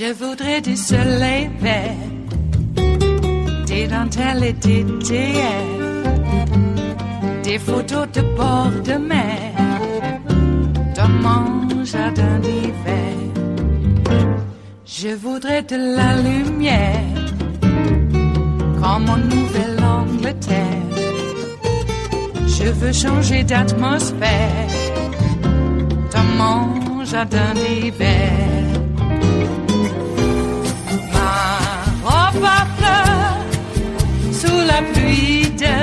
Je voudrais du soleil vert, des dentelles et des théières, des photos de bord de mer, dans mon jardin d'hiver. Je voudrais de la lumière, comme en Nouvelle-Angleterre. Je veux changer d'atmosphère, dans mon jardin d'hiver. Ma fleur sous la pluie de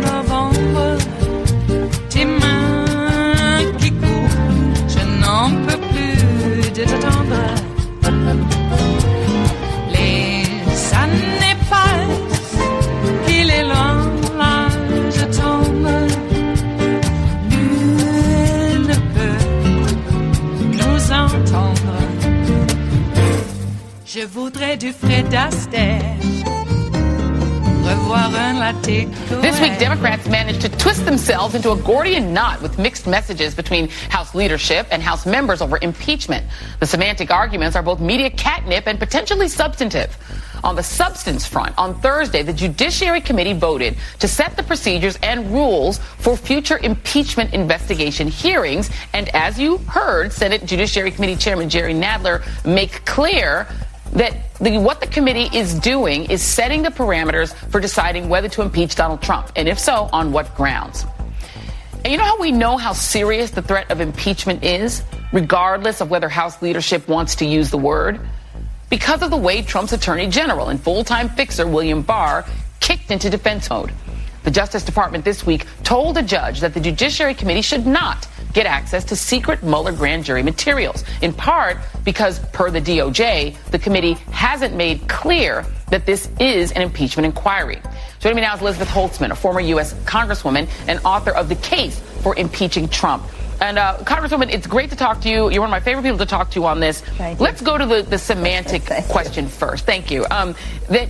novembre, tes mains qui courent, je n'en peux plus de t'attendre. Les années passent, qu'il est loin, là je tombe. Nul ne peut nous entendre. Je voudrais du Fred Astaire, revoir un latte. This week, Democrats managed to twist themselves into a Gordian knot with mixed messages between House leadership and House members over impeachment. The semantic arguments are both media catnip and potentially substantive. On the substance front, on Thursday, the Judiciary Committee voted to set the procedures and rules for future impeachment investigation hearings. And as you heard, Senate Judiciary Committee Chairman Jerry Nadler make clear that what the committee is doing is setting the parameters for deciding whether to impeach Donald Trump, and if so, on what grounds. And you know how we know how serious the threat of impeachment is, regardless of whether House leadership wants to use the word? Because of the way Trump's attorney general and full-time fixer William Barr kicked into defense mode. The Justice Department this week told a judge that the Judiciary Committee should not get access to secret Mueller grand jury materials, in part because, per the DOJ, the committee hasn't made clear that this is an impeachment inquiry. Joining me now is Elizabeth Holtzman, a former U.S. Congresswoman and author of The Case for Impeaching Trump. And Congresswoman, it's great to talk to you. You're one of my favorite people to talk to on this. Let's go to the semantic question first. Thank you. That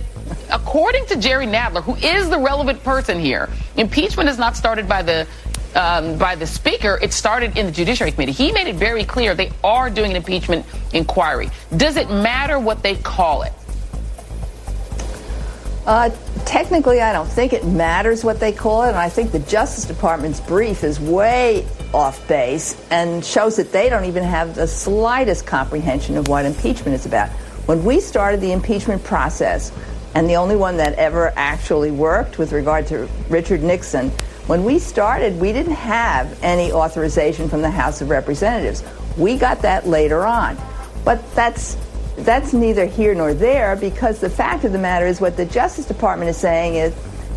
according to Jerry Nadler, who is the relevant person here, impeachment is not started by the Speaker. It started in the Judiciary Committee. He made it very clear they are doing an impeachment inquiry. Does it matter what they call it? Technically, I don't think it matters what they call it, and I think the Justice Department's brief is way off base and shows that they don't even have the slightest comprehension of what impeachment is about. When we started the impeachment process, and the only one that ever actually worked with regard to Richard Nixon, when we started, we didn't have any authorization from the House of Representatives. We got that later on. But that's neither here nor there, because the fact of the matter is what the Justice Department is saying is,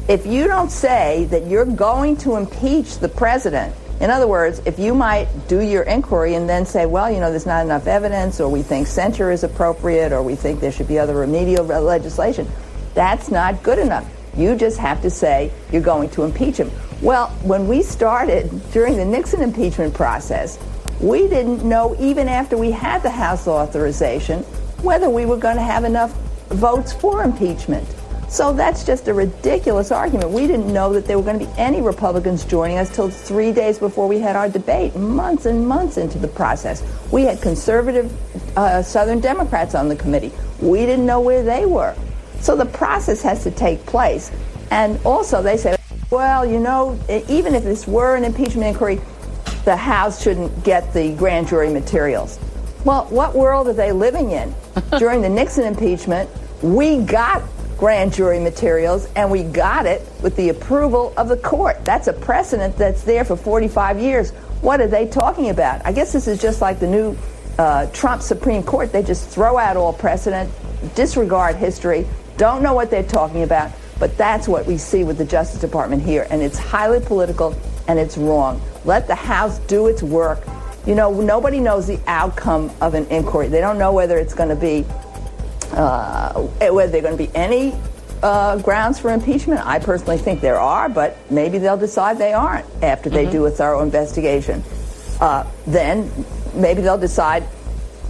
if you don't say that you're going to impeach the president, in other words, if you might do your inquiry and then say, well, you know, there's not enough evidence, or we think censure is appropriate, or we think there should be other remedial legislation, that's not good enough. You just have to say you're going to impeach him. Well, when we started during the Nixon impeachment process, we didn't know, even after we had the House authorization, whether we were going to have enough votes for impeachment. So that's just a ridiculous argument. We didn't know that there were going to be any Republicans joining us till 3 days before we had our debate, months and months into the process. We had conservative Southern Democrats on the committee. We didn't know where they were. So the process has to take place. And also they say, well, you know, even if this were an impeachment inquiry, the House shouldn't get the grand jury materials. Well, what world are they living in? During the Nixon impeachment, we got grand jury materials, and we got it with the approval of the court. That's a precedent that's there for 45 years. What are they talking about? I guess this is just like the new Trump Supreme Court. They just throw out all precedent, disregard history, don't know what they're talking about. But that's what we see with the Justice Department here, and it's highly political, and it's wrong. Let the House do its work. You know, nobody knows the outcome of an inquiry. They don't know whether it's going to be, whether there are going to be any grounds for impeachment. I personally think there are, but maybe they'll decide they aren't after they do a thorough investigation. Then maybe they'll decide,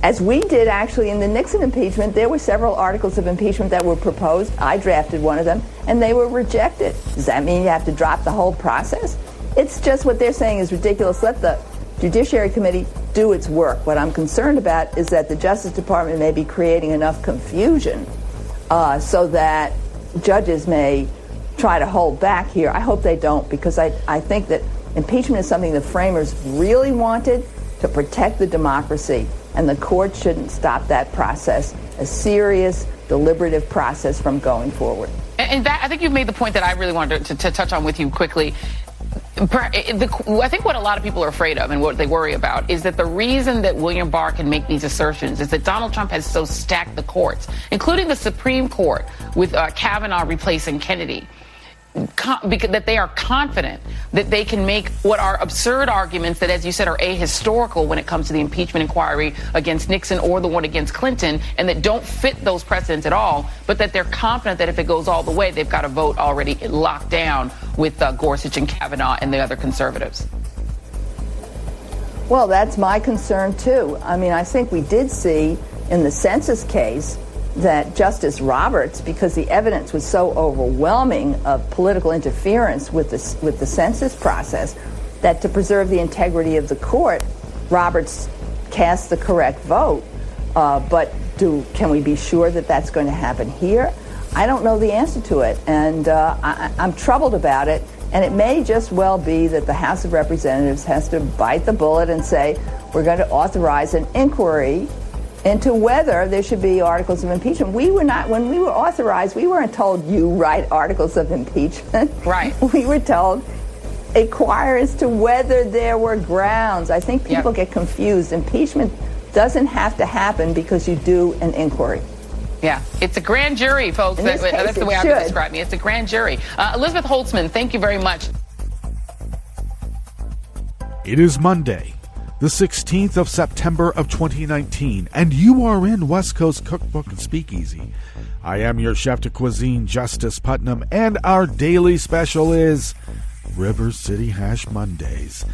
as we did actually in the Nixon impeachment, there were several articles of impeachment that were proposed. I drafted one of them, and they were rejected. Does that mean you have to drop the whole process? It's just what they're saying is ridiculous. Let the Judiciary Committee do its work. What I'm concerned about is that the Justice Department may be creating enough confusion so that judges may try to hold back here. I hope they don't, because I think that impeachment is something the framers really wanted to protect the democracy, and the court shouldn't stop that process, a serious, deliberative process from going forward. And that, I think you've made the point that I really wanted to touch on with you quickly. I think what a lot of people are afraid of and what they worry about is that the reason that William Barr can make these assertions is that Donald Trump has so stacked the courts, including the Supreme Court with Kavanaugh replacing Kennedy, that they are confident that they can make what are absurd arguments that, as you said, are ahistorical when it comes to the impeachment inquiry against Nixon or the one against Clinton, and that don't fit those precedents at all, but that they're confident that if it goes all the way, they've got a vote already locked down with Gorsuch and Kavanaugh and the other conservatives. Well, that's my concern, too. I mean, I think we did see in the census case that Justice Roberts, because the evidence was so overwhelming of political interference with the census process, that to preserve the integrity of the court, Roberts cast the correct vote. But can we be sure that that's going to happen here? I don't know the answer to it, and I'm troubled about it. And it may just well be that the House of Representatives has to bite the bullet and say, we're going to authorize an inquiry into whether there should be articles of impeachment. When we were authorized, we weren't told you write articles of impeachment. Right. We were told inquire as to whether there were grounds. I think people get confused. Impeachment doesn't have to happen because you do an inquiry. Yeah, it's a grand jury, folks. That's the way I would describe it. It's a grand jury. Elizabeth Holtzman, thank you very much. It is Monday, the 16th of September of 2019, and you are in West Coast Cookbook and Speakeasy. I am your chef de cuisine, Justice Putnam, and our daily special is River City Hash Mondays.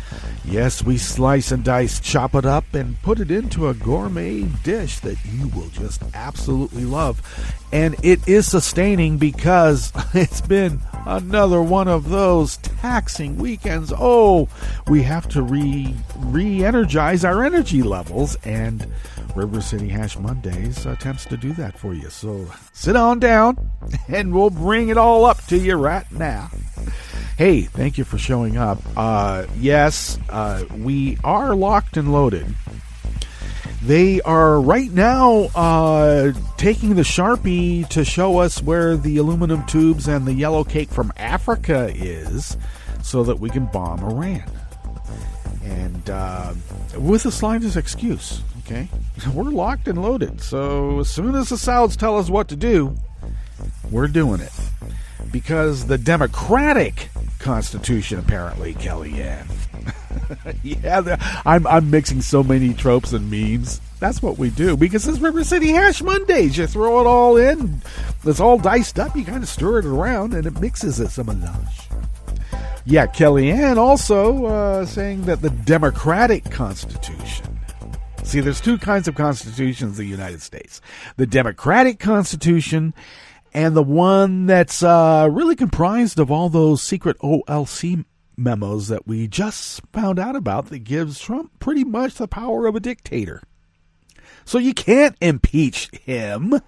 Yes, we slice and dice, chop it up, and put it into a gourmet dish that you will just absolutely love. And it is sustaining because it's been another one of those taxing weekends. Oh, we have to re-energize our energy levels, and River City Hash Mondays attempts to do that for you. So sit on down, and we'll bring it all up to you right now. Hey, thank you for showing up. Yes, we are locked and loaded. They are right now taking the Sharpie to show us where the aluminum tubes and the yellow cake from Africa is so that we can bomb Iran. And with the slightest excuse, okay? We're locked and loaded. So as soon as the Souths tell us what to do, we're doing it. Because the Democratic Constitution, apparently, Kellyanne. Yeah, I'm mixing so many tropes and memes. That's what we do. Because it's River City Hash Mondays. You throw it all in. It's all diced up. You kind of stir it around, and it mixes it some melange. Yeah, Kellyanne also saying that the Democratic Constitution. See, there's two kinds of constitutions in the United States. The Democratic Constitution and the one that's really comprised of all those secret OLC memos that we just found out about that gives Trump pretty much the power of a dictator. So you can't impeach him.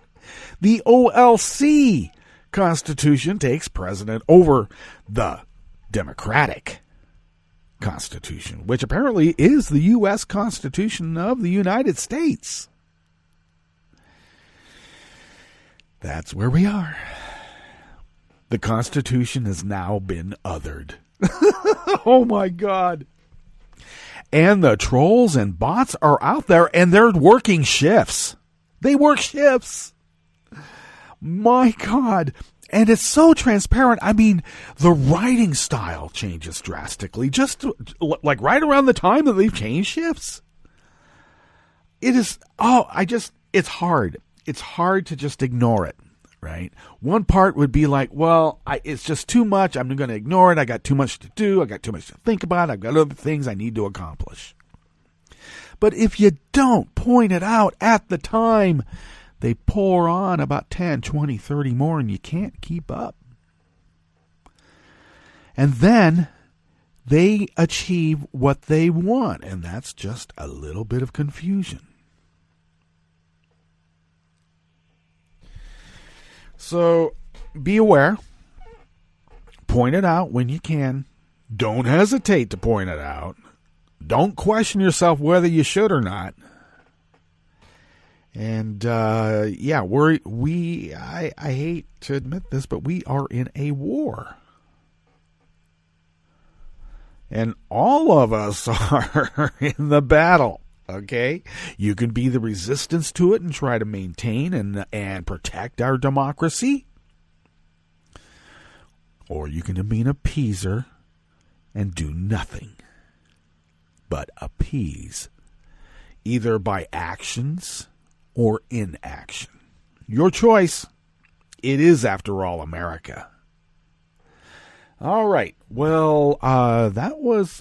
The OLC Constitution takes precedent over the Democratic Constitution, which apparently is the U.S. Constitution of the United States. That's where we are. The Constitution has now been othered. Oh my God. And the trolls and bots are out there and they're working shifts. They work shifts. My God. And it's so transparent. I mean, the writing style changes drastically. Just like right around the time that they've changed shifts. It is, it's hard. It's hard to just ignore it, right? One part would be like, well, it's just too much. I'm going to ignore it. I got too much to do. I got too much to think about. I've got other things I need to accomplish. But if you don't point it out at the time, they pour on about 10, 20, 30 more, and you can't keep up. And then they achieve what they want, and that's just a little bit of confusion. So be aware. Point it out when you can. Don't hesitate to point it out. Don't question yourself whether you should or not. And I hate to admit this, but we are in a war. And all of us are in the battle, okay? You can be the resistance to it and try to maintain and protect our democracy. Or you can be an appeaser and do nothing but appease, either by actions or inaction. Your choice. It is, after all, America. All right. Well, that was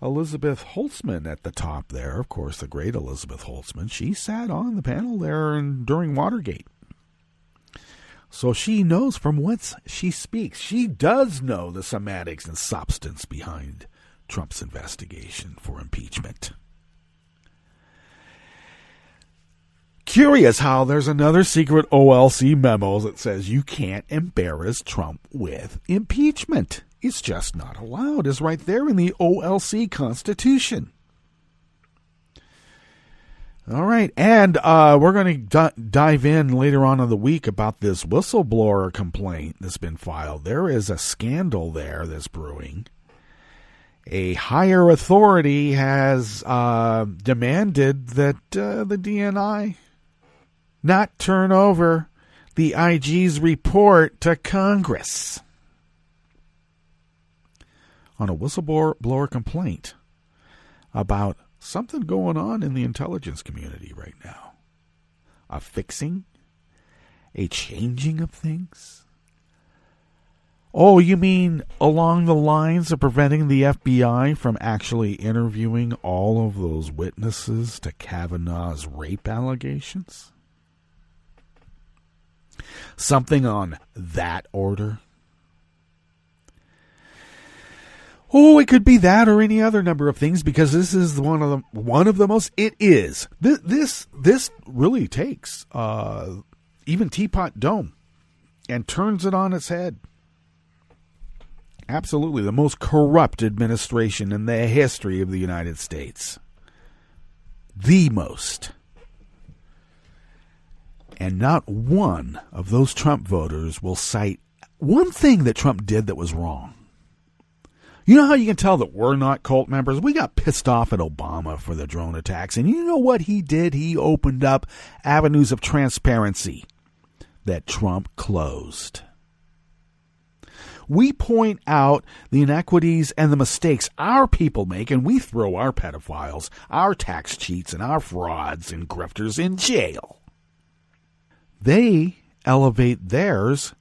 Elizabeth Holtzman at the top there. Of course, the great Elizabeth Holtzman. She sat on the panel there during Watergate. So she knows from whence she speaks. She does know the semantics and substance behind Trump's investigation for impeachment. Curious how there's another secret OLC memo that says you can't embarrass Trump with impeachment. It's just not allowed. It's right there in the OLC Constitution. All right, and we're going to dive in later on in the week about this whistleblower complaint that's been filed. There is a scandal there that's brewing. A higher authority has demanded that the DNI not turn over the IG's report to Congress on a whistleblower complaint about something going on in the intelligence community right now. A fixing? A changing of things? Oh, you mean along the lines of preventing the FBI from actually interviewing all of those witnesses to Kavanaugh's rape allegations? Something on that order? Oh, it could be that or any other number of things, because this is one of the most. It is this really takes even Teapot Dome and turns it on its head. Absolutely, the most corrupt administration in the history of the United States. The most. And not one of those Trump voters will cite one thing that Trump did that was wrong. You know how you can tell that we're not cult members? We got pissed off at Obama for the drone attacks. And you know what he did? He opened up avenues of transparency that Trump closed. We point out the inequities and the mistakes our people make, and we throw our pedophiles, our tax cheats, and our frauds and grifters in jail. They elevate theirs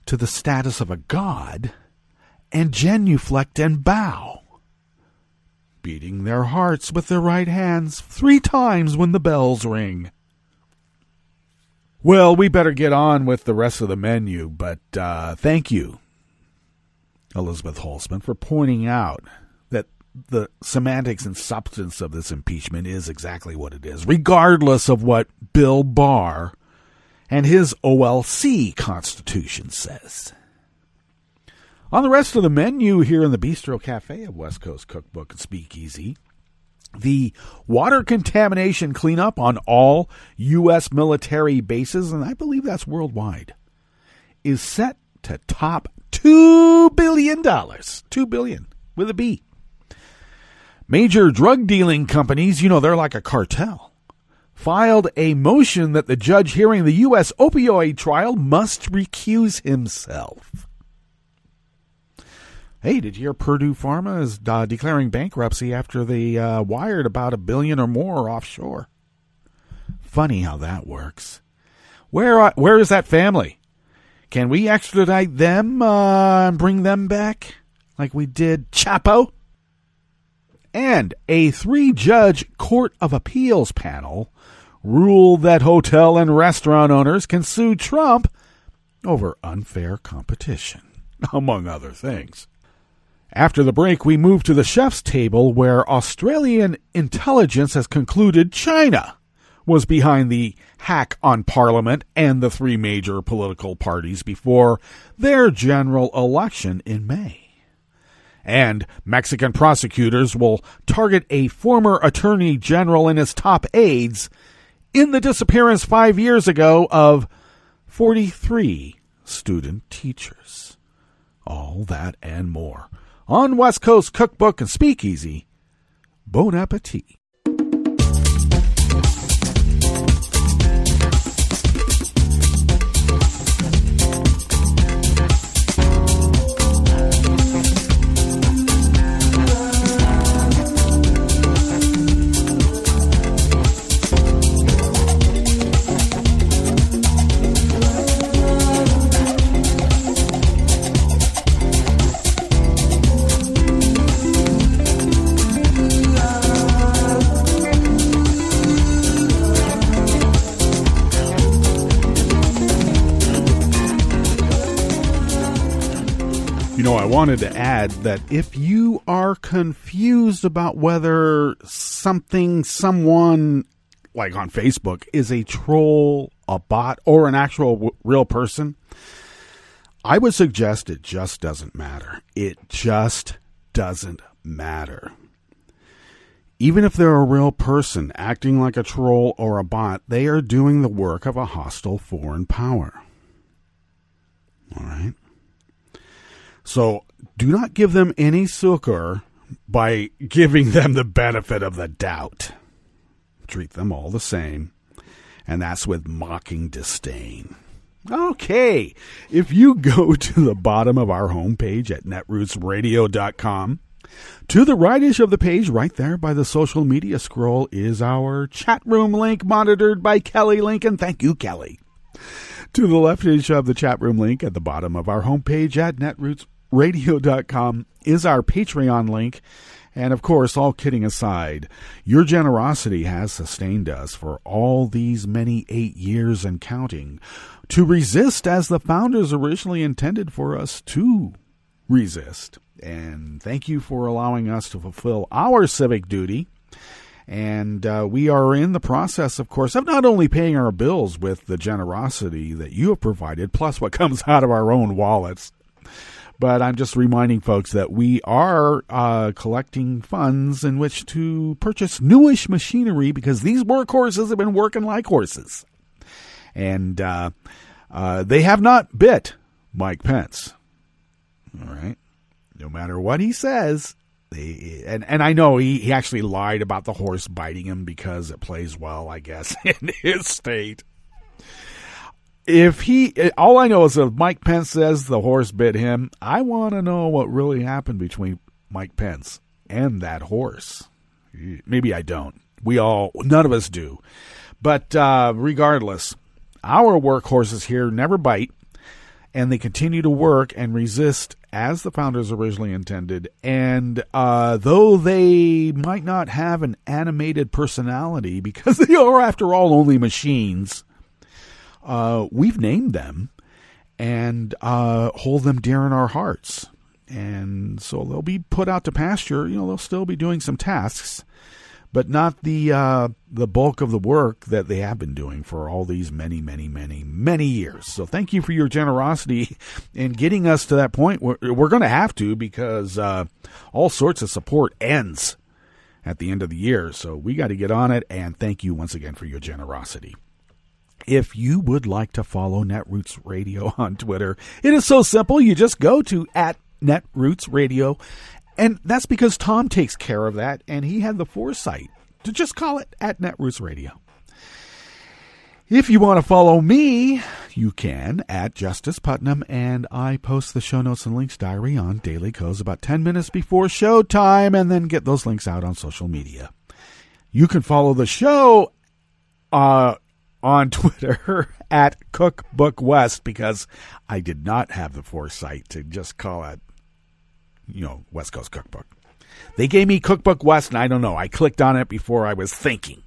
to the status of a god and genuflect and bow, beating their hearts with their right hands 3 times when the bells ring. Well, we better get on with the rest of the menu, but thank you, Elizabeth Holtzman, for pointing out that the semantics and substance of this impeachment is exactly what it is, regardless of what Bill Barr and his OLC Constitution says. On the rest of the menu here in the Bistro Cafe of West Coast Cookbook and Speakeasy, the water contamination cleanup on all U.S. military bases, and I believe that's worldwide, is set to top $2 billion. $2 billion with a B. Major drug dealing companies, you know, they're like a cartel, filed a motion that the judge hearing the U.S. opioid trial must recuse himself. Hey, did you hear Purdue Pharma is declaring bankruptcy after they wired about $1 billion or more offshore? Funny how that works. Where is that family? Can we extradite them and bring them back like we did Chapo? And a 3-judge Court of Appeals panel ruled that hotel and restaurant owners can sue Trump over unfair competition, among other things. After the break, we move to the chef's table, where Australian intelligence has concluded China was behind the hack on Parliament and the three major political parties before their general election in May. And Mexican prosecutors will target a former attorney general and his top aides in the disappearance 5 years ago of 43 student teachers. All that and more on West Coast Cookbook and Speakeasy. Bon appetit. I wanted to add that if you are confused about whether someone, like on Facebook, is a troll, a bot, or an actual real person, I would suggest it just doesn't matter. It just doesn't matter. Even if they're a real person acting like a troll or a bot, they are doing the work of a hostile foreign power. All right? So do not give them any succor by giving them the benefit of the doubt. Treat them all the same, and that's with mocking disdain. Okay, if you go to the bottom of our homepage at netrootsradio.com, to the rightish of the page, right there by the social media scroll, is our chat room link monitored by Kelly Lincoln. Thank you, Kelly. To the leftish of the chat room link at the bottom of our homepage at netrootsradio.com is our Patreon link. And of course, all kidding aside, your generosity has sustained us for all these many 8 years and counting to resist as the founders originally intended for us to resist. And thank you for allowing us to fulfill our civic duty. And we are in the process, of course, of not only paying our bills with the generosity that you have provided, plus what comes out of our own wallets, but I'm just reminding folks that we are collecting funds in which to purchase newish machinery, because these workhorses have been working like horses. And they have not bit Mike Pence. All right? No matter what he says. And I know he actually lied about the horse biting him because it plays well, I guess, in his state. All I know is if Mike Pence says the horse bit him, I want to know what really happened between Mike Pence and that horse. Maybe I don't. None of us do. But regardless, our workhorses here never bite, and they continue to work and resist as the founders originally intended. And though they might not have an animated personality, because they are, after all, only machines, we've named them and hold them dear in our hearts. And so they'll be put out to pasture. They'll still be doing some tasks, but not the bulk of the work that they have been doing for all these many, many, many, many years. So thank you for your generosity in getting us to that point. We're going to have to, because all sorts of support ends at the end of the year. So we got to get on it, and thank you once again for your generosity. If you would like to follow Netroots Radio on Twitter, it is so simple. You just go to @NetrootsRadio. And that's because Tom takes care of that, and he had the foresight to just call it @NetrootsRadio. If you want to follow me, you can @Justice Putnam, and I post the show notes and links diary on Daily Co's about 10 minutes before show time, and then get those links out on social media. You can follow the show on Twitter @CookbookWest, because I did not have the foresight to just call it West Coast Cookbook. They gave me Cookbook West, and I don't know. I clicked on it before I was thinking.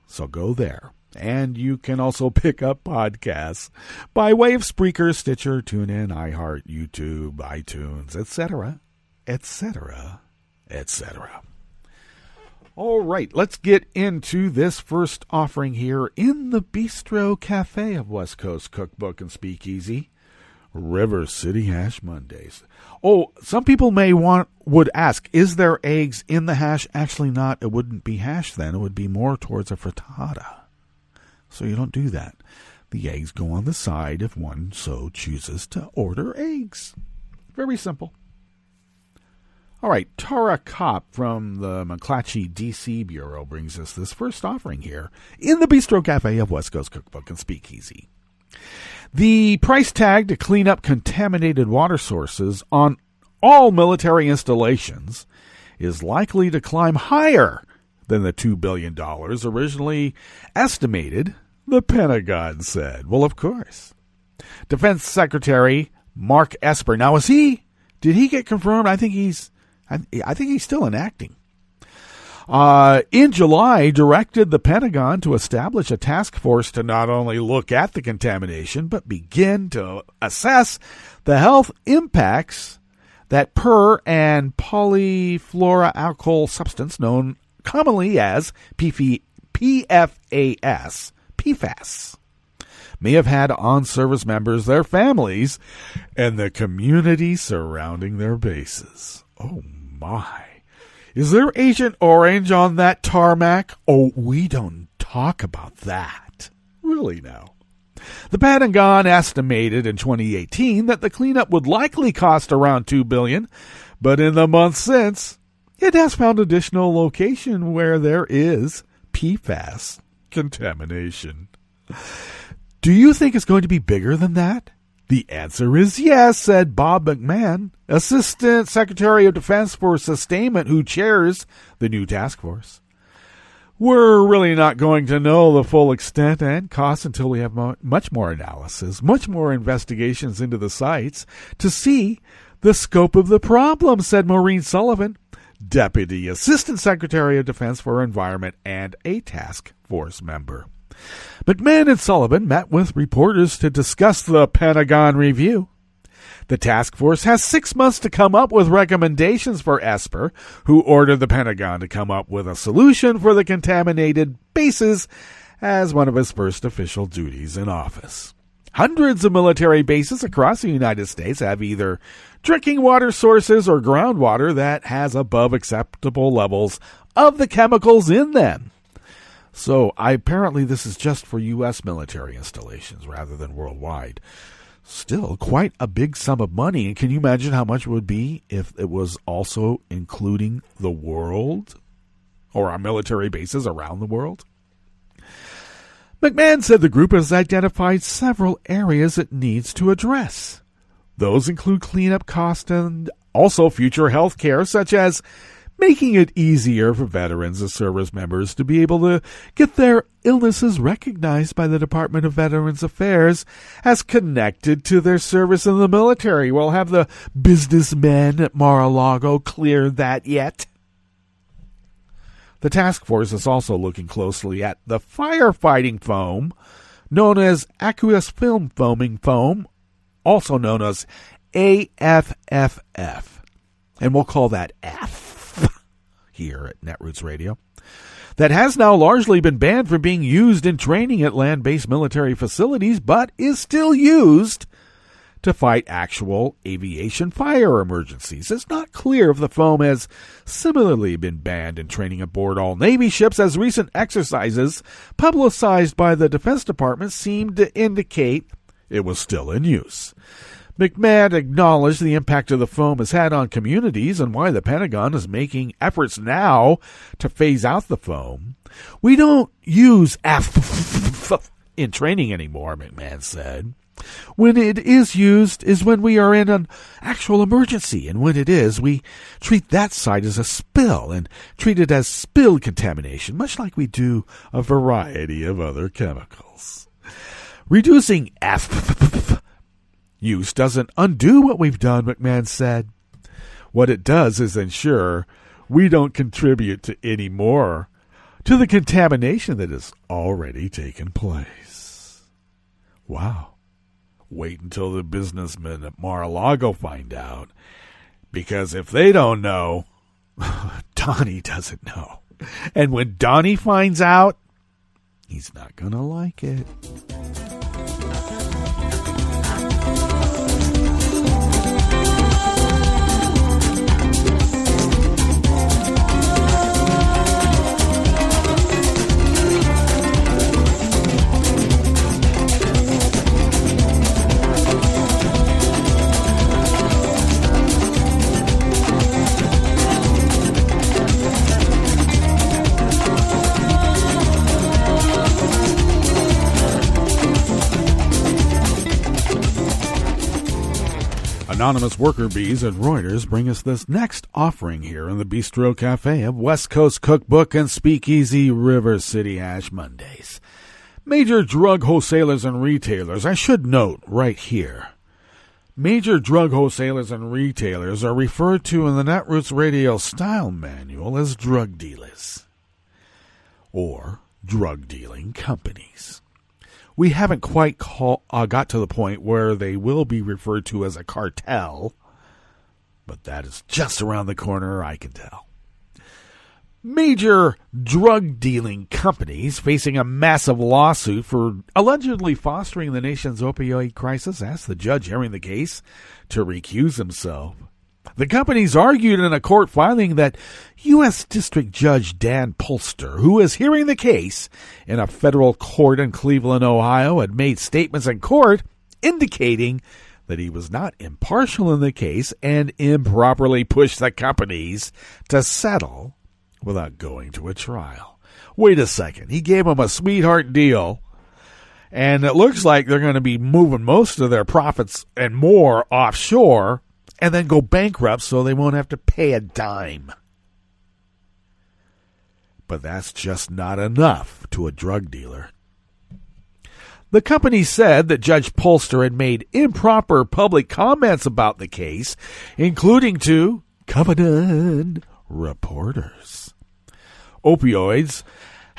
So go there. And you can also pick up podcasts by way of Spreaker, Stitcher, TuneIn, iHeart, YouTube, iTunes, etc. etc., etc. All right, let's get into this first offering here in the Bistro Cafe of West Coast Cookbook and Speakeasy. River City Hash Mondays. Oh, some people would ask, is there eggs in the hash? Actually not. It wouldn't be hash then. It would be more towards a frittata. So you don't do that. The eggs go on the side if one so chooses to order eggs. Very simple. All right, Tara Kopp from the McClatchy DC Bureau brings us this first offering here in the Bistro Cafe of West Coast Cookbook and Speakeasy. The price tag to clean up contaminated water sources on all military installations is likely to climb higher than the $2 billion originally estimated, the Pentagon said. Well, of course. Defense Secretary Mark Esper. Now, did he get confirmed? I think he's still enacting. In July, directed the Pentagon to establish a task force to not only look at the contamination, but begin to assess the health impacts that per- and polyfluoroalkyl substance known commonly as PFAS, may have had on service members, their families, and the community surrounding their bases. Oh, my. Is there Agent Orange on that tarmac? Oh, we don't talk about that. Really now. The Pentagon estimated in 2018 that the cleanup would likely cost around $2 billion, but in the months since, it has found additional location where there is PFAS contamination. Do you think it's going to be bigger than that? The answer is yes, said Bob McMahon, Assistant Secretary of Defense for Sustainment, who chairs the new task force. We're really not going to know the full extent and cost until we have much more analysis, much more investigations into the sites to see the scope of the problem, said Maureen Sullivan, Deputy Assistant Secretary of Defense for Environment and a task force member. McMahon and Sullivan met with reporters to discuss the Pentagon review. The task force has 6 months to come up with recommendations for Esper, who ordered the Pentagon to come up with a solution for the contaminated bases as one of his first official duties in office. Hundreds of military bases across the United States have either drinking water sources or groundwater that has above acceptable levels of the chemicals in them. So apparently this is just for U.S. military installations rather than worldwide. Still quite a big sum of money. And can you imagine how much it would be if it was also including the world or our military bases around the world? McMahon said the group has identified several areas it needs to address. Those include cleanup costs and also future health care, such as making it easier for veterans and service members to be able to get their illnesses recognized by the Department of Veterans Affairs as connected to their service in the military. Well, have the businessmen at Mar-a-Lago cleared that yet? The task force is also looking closely at the firefighting foam, known as aqueous film foaming foam, also known as AFFF. And we'll call that F here at Netroots Radio, that has now largely been banned from being used in training at land-based military facilities, but is still used to fight actual aviation fire emergencies. It's not clear if the foam has similarly been banned in training aboard all Navy ships, as recent exercises publicized by the Defense Department seem to indicate it was still in use. McMahon acknowledged the impact of the foam has had on communities and why the Pentagon is making efforts now to phase out the foam. We don't use in training anymore, McMahon said. When it is used is when we are in an actual emergency, and when it is, we treat that site as a spill and treat it as spill contamination, much like we do a variety of other chemicals. Reducing use doesn't undo what we've done, McMahon said. What it does is ensure we don't contribute to any more to the contamination that has already taken place. Wow. Wait until the businessmen at Mar-a-Lago find out, Because if they don't know, Donnie doesn't know. And when Donnie finds out, he's not going to like it. Anonymous worker bees and Reuters bring us this next offering here in the Bistro Cafe of West Coast Cookbook and Speakeasy River City Ash Mondays. Major drug wholesalers and retailers, I should note right here, major drug wholesalers and retailers are referred to in the Netroots Radio Style Manual as drug dealers or drug dealing companies. We haven't quite got to the point where they will be referred to as a cartel, but that is just around the corner, I can tell. Major drug dealing companies facing a massive lawsuit for allegedly fostering the nation's opioid crisis asked the judge hearing the case to recuse himself. The companies argued in a court filing that U.S. District Judge Dan Polster, who is hearing the case in a federal court in Cleveland, Ohio, had made statements in court indicating that he was not impartial in the case and improperly pushed the companies to settle without going to a trial. Wait a second. He gave them a sweetheart deal, and it looks like they're going to be moving most of their profits and more offshore and then go bankrupt so they won't have to pay a dime. But that's just not enough to a drug dealer. The company said that Judge Polster had made improper public comments about the case, including to covenant reporters. Opioids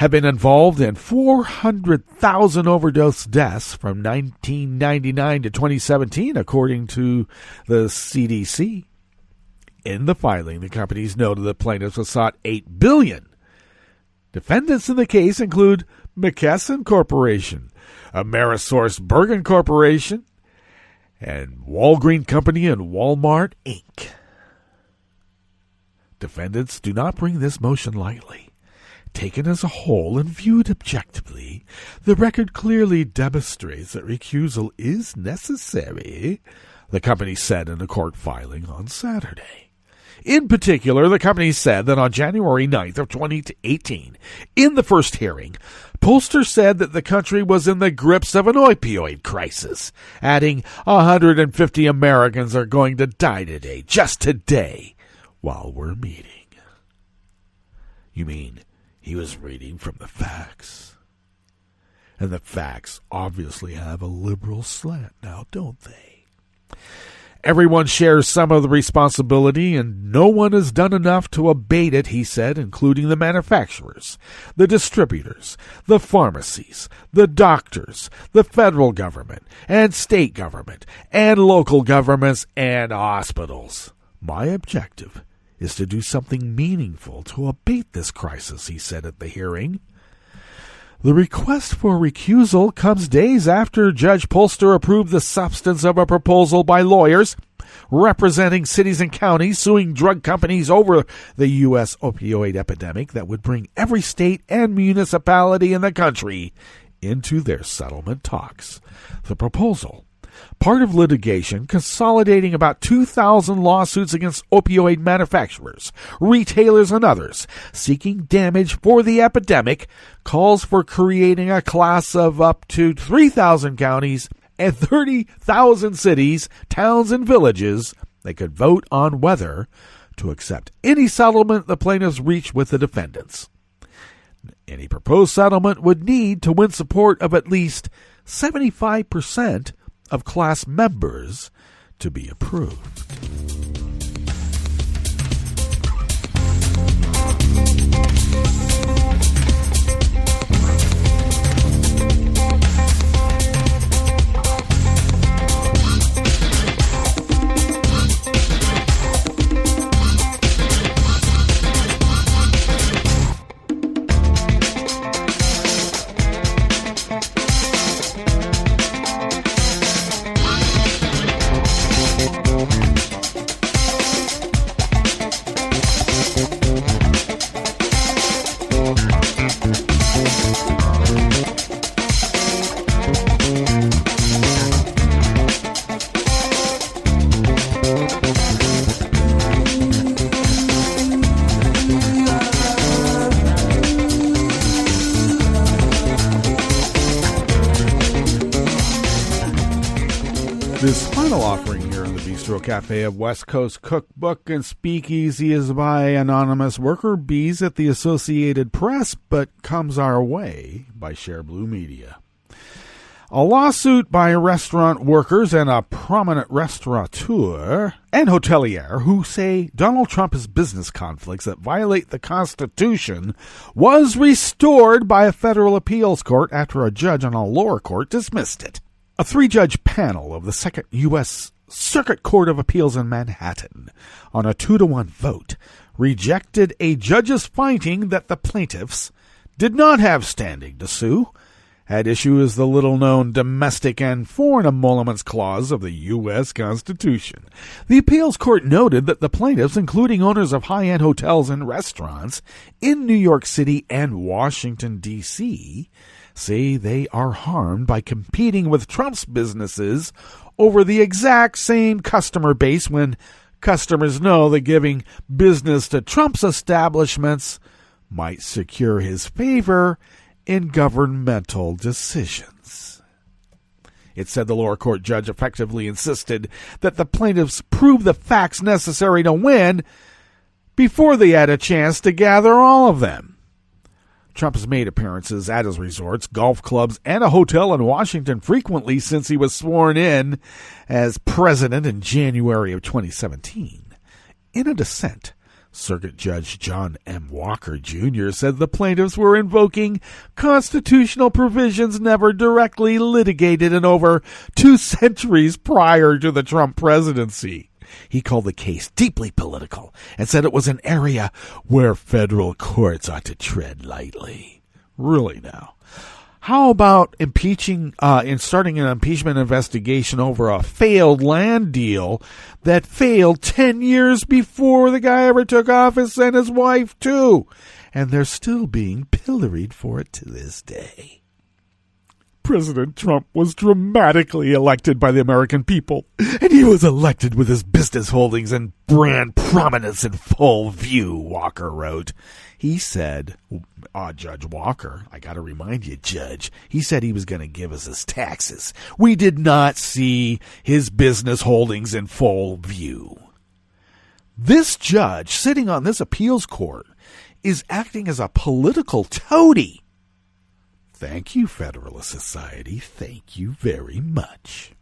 have been involved in 400,000 overdose deaths from 1999 to 2017, according to the CDC. In the filing, the companies noted that plaintiffs have sought $8 billion. Defendants in the case include McKesson Corporation, Amerisource Bergen Corporation, and Walgreen Company and Walmart, Inc. Defendants do not bring this motion lightly. Taken as a whole and viewed objectively, the record clearly demonstrates that recusal is necessary, the company said in a court filing on Saturday. In particular, the company said that on January 9th of 2018, in the first hearing, Polster said that the country was in the grips of an opioid crisis, adding 150 Americans are going to die today, just today, while we're meeting. You mean he was reading from the facts? And the facts obviously have a liberal slant now, don't they? Everyone shares some of the responsibility, and no one has done enough to abate it, he said, including the manufacturers, the distributors, the pharmacies, the doctors, the federal government, and state government, and local governments and hospitals. My objective is to do something meaningful to abate this crisis, he said at the hearing. The request for recusal comes days after Judge Polster approved the substance of a proposal by lawyers representing cities and counties suing drug companies over the U.S. opioid epidemic that would bring every state and municipality in the country into their settlement talks. The proposal, part of litigation consolidating about 2,000 lawsuits against opioid manufacturers, retailers, and others seeking damage for the epidemic, calls for creating a class of up to 3,000 counties and 30,000 cities, towns, and villages that could vote on whether to accept any settlement the plaintiffs reach with the defendants. Any proposed settlement would need to win support of at least 75% of class members to be approved. final offering here in the Bistro Cafe of West Coast Cookbook and Speakeasy is by anonymous worker bees at the Associated Press, but comes our way by Share Blue Media. A lawsuit by restaurant workers and a prominent restaurateur and hotelier who say Donald Trump has business conflicts that violate the Constitution was restored by a federal appeals court after a judge on a lower court dismissed it. A 3-judge panel of the Second U.S. Circuit Court of Appeals in Manhattan, on a 2-1 vote, rejected a judge's finding that the plaintiffs did not have standing to sue. At issue is the little-known domestic and foreign emoluments clause of the U.S. Constitution. The appeals court noted that the plaintiffs, including owners of high-end hotels and restaurants in New York City and Washington, D.C., say they are harmed by competing with Trump's businesses over the exact same customer base when customers know that giving business to Trump's establishments might secure his favor in governmental decisions. It said the lower court judge effectively insisted that the plaintiffs prove the facts necessary to win before they had a chance to gather all of them. Trump has made appearances at his resorts, golf clubs, and a hotel in Washington frequently since he was sworn in as president in January of 2017. In a dissent, Circuit Judge John M. Walker, Jr. said the plaintiffs were invoking constitutional provisions never directly litigated in over 2 centuries prior to the Trump presidency. He called the case deeply political and said it was an area where federal courts ought to tread lightly. Really now? How about starting an impeachment investigation over a failed land deal that failed 10 years before the guy ever took office, and his wife too? And they're still being pilloried for it to this day. President Trump was dramatically elected by the American people, and he was elected with his business holdings and brand prominence in full view, Walker wrote. He said, Judge Walker, I got to remind you, Judge, he said he was going to give us his taxes. We did not see his business holdings in full view. This judge sitting on this appeals court is acting as a political toady. Thank you, Federalist Society. Thank you very much.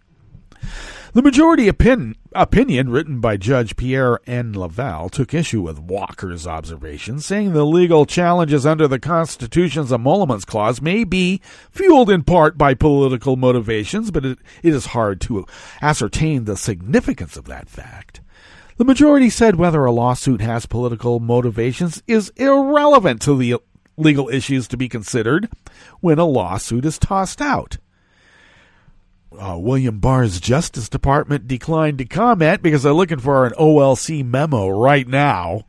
The majority opinion written by Judge Pierre N. Laval took issue with Walker's observations, saying the legal challenges under the Constitution's emoluments clause may be fueled in part by political motivations, but it is hard to ascertain the significance of that fact. The majority said whether a lawsuit has political motivations is irrelevant to the legal issues to be considered when a lawsuit is tossed out. William Barr's Justice Department declined to comment because they're looking for an OLC memo right now.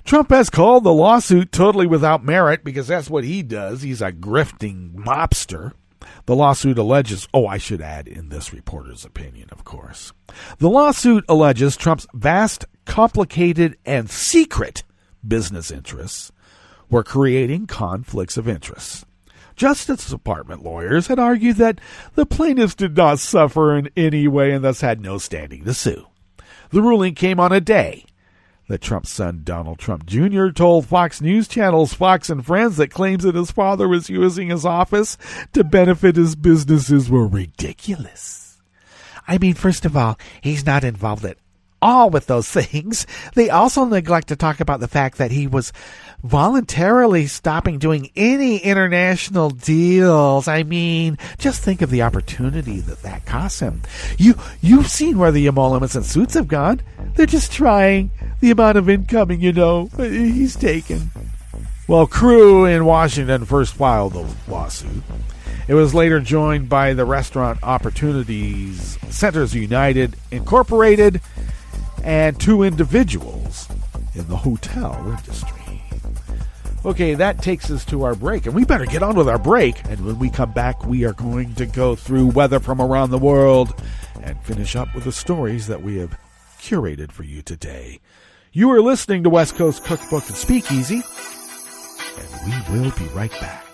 Trump has called the lawsuit totally without merit because that's what he does. He's a grifting mobster. The lawsuit alleges, I should add in this reporter's opinion, of course. The lawsuit alleges Trump's vast, complicated, and secret business interests were creating conflicts of interest. Justice Department lawyers had argued that the plaintiffs did not suffer in any way and thus had no standing to sue. The ruling came on a day that Trump's son, Donald Trump Jr., told Fox News Channel's Fox and Friends that claims that his father was using his office to benefit his businesses were ridiculous. I mean, first of all, he's not involved at all with those things. They also neglect to talk about the fact that he was voluntarily stopping doing any international deals. I mean, just think of the opportunity that costs him. You've seen where the emoluments and suits have gone. They're just trying the amount of incoming, he's taken. Well, Crew in Washington first filed the lawsuit. It was later joined by the Restaurant Opportunities Centers United Incorporated and 2 individuals in the hotel industry. Okay, that takes us to our break, and we better get on with our break. And when we come back, we are going to go through weather from around the world and finish up with the stories that we have curated for you today. You are listening to West Coast Cookbook and Speakeasy, and we will be right back.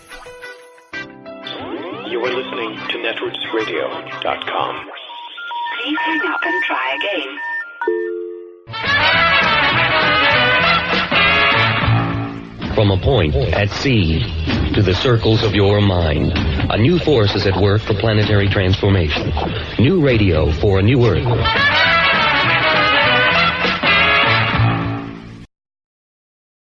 You are listening to netrootsradio.com. Please hang up and try again. From a point at sea to the circles of your mind, a new force is at work for planetary transformation. New radio for a new Earth.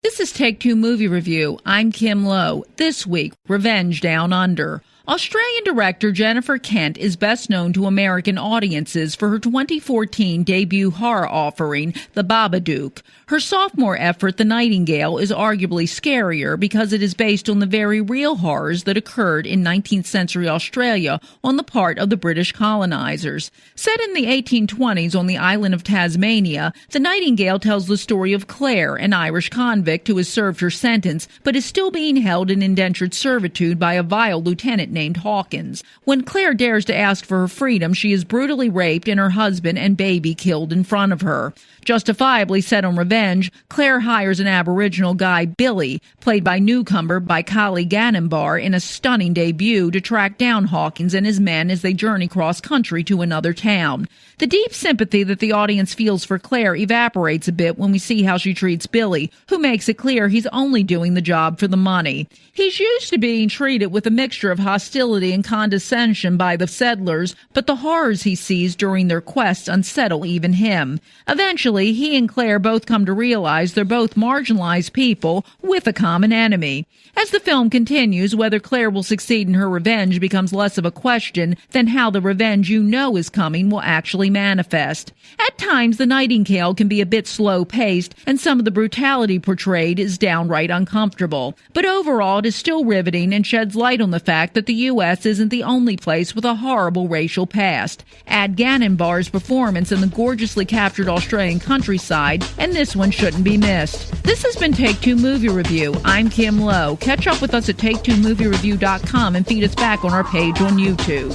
This is Take Two Movie Review. I'm Kim Lowe. This week, Revenge Down Under. Australian director Jennifer Kent is best known to American audiences for her 2014 debut horror offering, The Babadook. Her sophomore effort, The Nightingale, is arguably scarier because it is based on the very real horrors that occurred in 19th century Australia on the part of the British colonizers. Set in the 1820s on the island of Tasmania, The Nightingale tells the story of Claire, an Irish convict who has served her sentence but is still being held in indentured servitude by a vile lieutenant named Hawkins. When Claire dares to ask for her freedom, she is brutally raped and her husband and baby killed in front of her. Justifiably set on revenge, Claire hires an Aboriginal guy, Billy, played by newcomer by Kali Ganambar, in a stunning debut to track down Hawkins and his men as they journey cross-country to another town. The deep sympathy that the audience feels for Claire evaporates a bit when we see how she treats Billy, who makes it clear he's only doing the job for the money. He's used to being treated with a mixture of hostility and condescension by the settlers, but the horrors he sees during their quests unsettle even him. Eventually, he and Claire both come to realize they're both marginalized people with a common enemy. As the film continues, whether Claire will succeed in her revenge becomes less of a question than how the revenge you know is coming will actually manifest. At times, The Nightingale can be a bit slow-paced, and some of the brutality portrayed is downright uncomfortable. But overall, it is still riveting and sheds light on the fact that the U.S. isn't the only place with a horrible racial past. Add Ganambar's performance in the gorgeously captured Australian countryside, and this one shouldn't be missed. This has been Take Two Movie Review. I'm Kim Lowe. Catch up with us at TakeTwoMovieReview.com and feed us back on our page on YouTube.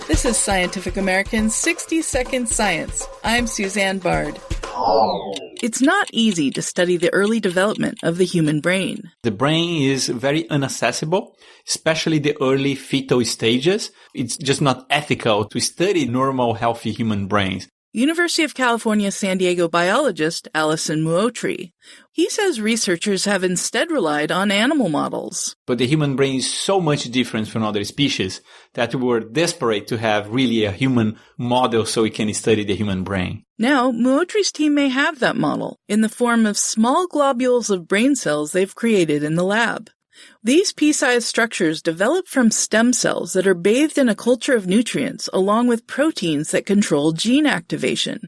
This is Scientific American's 60-Second Science. I'm Suzanne Bard. It's not easy to study the early development of the human brain. The brain is very inaccessible, especially the early fetal stages. It's just not ethical to study normal, healthy human brains. University of California, San Diego biologist Alison Muotri. He says researchers have instead relied on animal models. But the human brain is so much different from other species that we were desperate to have really a human model so we can study the human brain. Now, Muotri's team may have that model in the form of small globules of brain cells they've created in the lab. These pea-sized structures develop from stem cells that are bathed in a culture of nutrients along with proteins that control gene activation.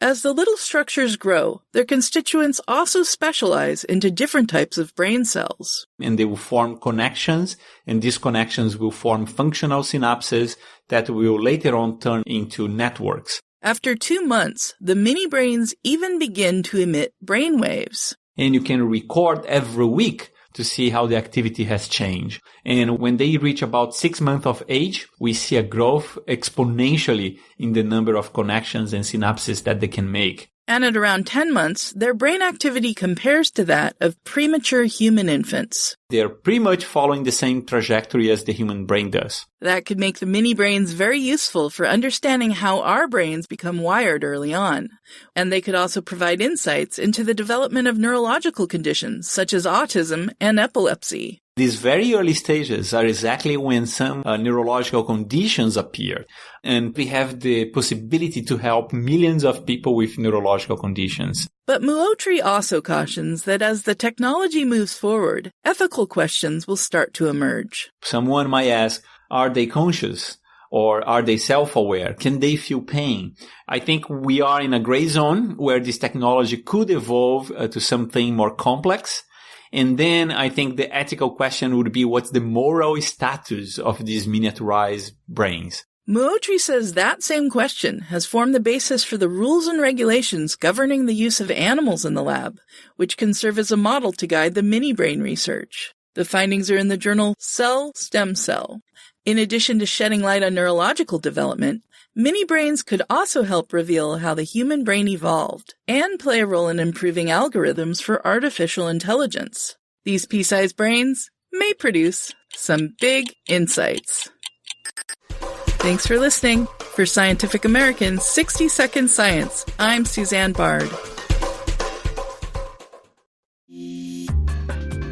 As the little structures grow, their constituents also specialize into different types of brain cells. And they will form connections, and these connections will form functional synapses that will later on turn into networks. After 2 months, the mini-brains even begin to emit brain waves. And you can record every week to see how the activity has changed. And when they reach about 6 months of age, we see a growth exponentially in the number of connections and synapses that they can make. And at around 10 months, their brain activity compares to that of premature human infants. They're pretty much following the same trajectory as the human brain does. That could make the mini-brains very useful for understanding how our brains become wired early on. And they could also provide insights into the development of neurological conditions such as autism and epilepsy. These very early stages are exactly when some neurological conditions appear. And we have the possibility to help millions of people with neurological conditions. But Muotri also cautions that as the technology moves forward, ethical questions will start to emerge. Someone might ask, are they conscious? Or are they self-aware? Can they feel pain? I think we are in a gray zone where this technology could evolve to something more complex. And then I think the ethical question would be, what's the moral status of these miniaturized brains? Muotri says that same question has formed the basis for the rules and regulations governing the use of animals in the lab, which can serve as a model to guide the mini-brain research. The findings are in the journal Cell Stem Cell. In addition to shedding light on neurological development, Mini brains could also help reveal how the human brain evolved and play a role in improving algorithms for artificial intelligence. These pea-sized brains may produce some big insights. Thanks for listening. For Scientific American's 60-Second Science, I'm Suzanne Bard.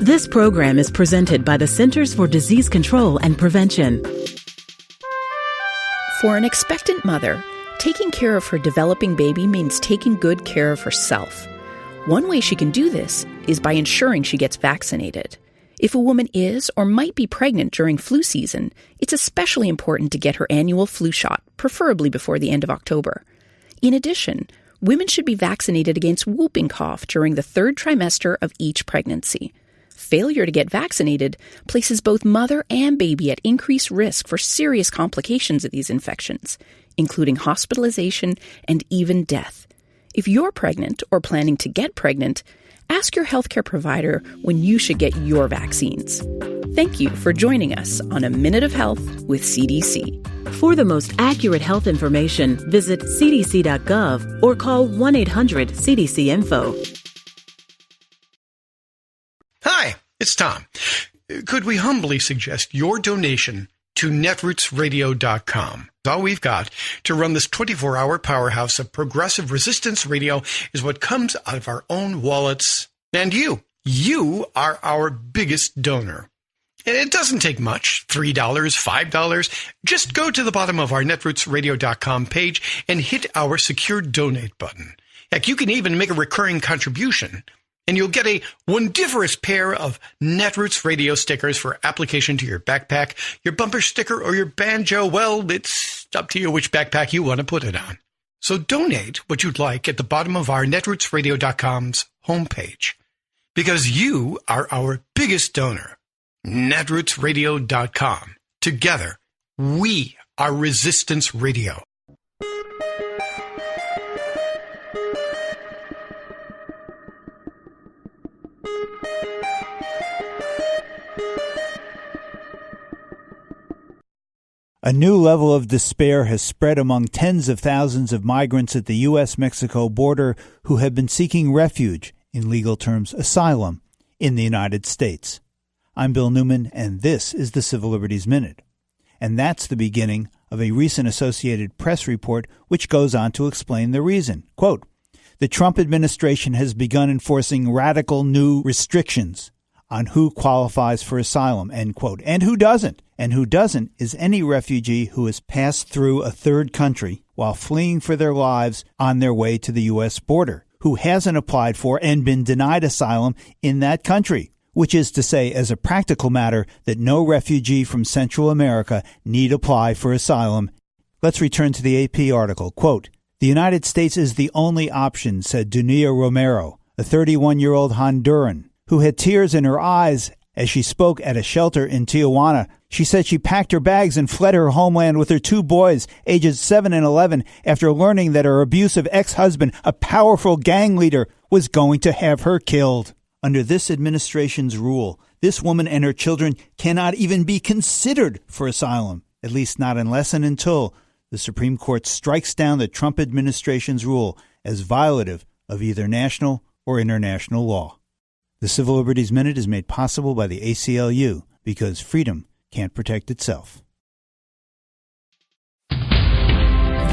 This program is presented by the Centers for Disease Control and Prevention. For an expectant mother, taking care of her developing baby means taking good care of herself. One way she can do this is by ensuring she gets vaccinated. If a woman is or might be pregnant during flu season, it's especially important to get her annual flu shot, preferably before the end of October. In addition, women should be vaccinated against whooping cough during the 3rd trimester of each pregnancy. Failure to get vaccinated places both mother and baby at increased risk for serious complications of these infections, including hospitalization and even death. If you're pregnant or planning to get pregnant, ask your healthcare provider when you should get your vaccines. Thank you for joining us on A Minute of Health with CDC. For the most accurate health information, visit cdc.gov or call 1-800-CDC-INFO. Hi, it's Tom. Could we humbly suggest your donation to netrootsradio.com? All we've got to run this 24-hour powerhouse of progressive resistance radio is what comes out of our own wallets. And you are our biggest donor. It doesn't take much, $3, $5. Just go to the bottom of our netrootsradio.com page and hit our secure donate button. Heck, you can even make a recurring contribution. And you'll get a wondiferous pair of Netroots radio stickers for application to your backpack, your bumper sticker, or your banjo. Well, it's up to you which backpack you want to put it on. So donate what you'd like at the bottom of our netrootsradio.com's homepage. Because you are our biggest donor. Netrootsradio.com. Together, we are Resistance Radio. A new level of despair has spread among tens of thousands of migrants at the U.S.-Mexico border who have been seeking refuge, in legal terms asylum, in the United States. I'm Bill Newman, and this is the Civil Liberties Minute. And that's the beginning of a recent Associated Press report which goes on to explain the reason. Quote, the Trump administration has begun enforcing radical new restrictions on who qualifies for asylum, end quote, and who doesn't. And who doesn't is any refugee who has passed through a third country while fleeing for their lives on their way to the U.S. border, who hasn't applied for and been denied asylum in that country, which is to say, as a practical matter, that no refugee from Central America need apply for asylum. Let's return to the AP article. Quote, the United States is the only option, said Dunia Romero, a 31-year-old Honduran, who had tears in her eyes as she spoke at a shelter in Tijuana. She said she packed her bags and fled her homeland with her 2 boys, ages 7 and 11, after learning that her abusive ex-husband, a powerful gang leader, was going to have her killed. Under this administration's rule, this woman and her children cannot even be considered for asylum, at least not unless and until the Supreme Court strikes down the Trump administration's rule as violative of either national or international law. The Civil Liberties Minute is made possible by the ACLU because freedom can't protect itself.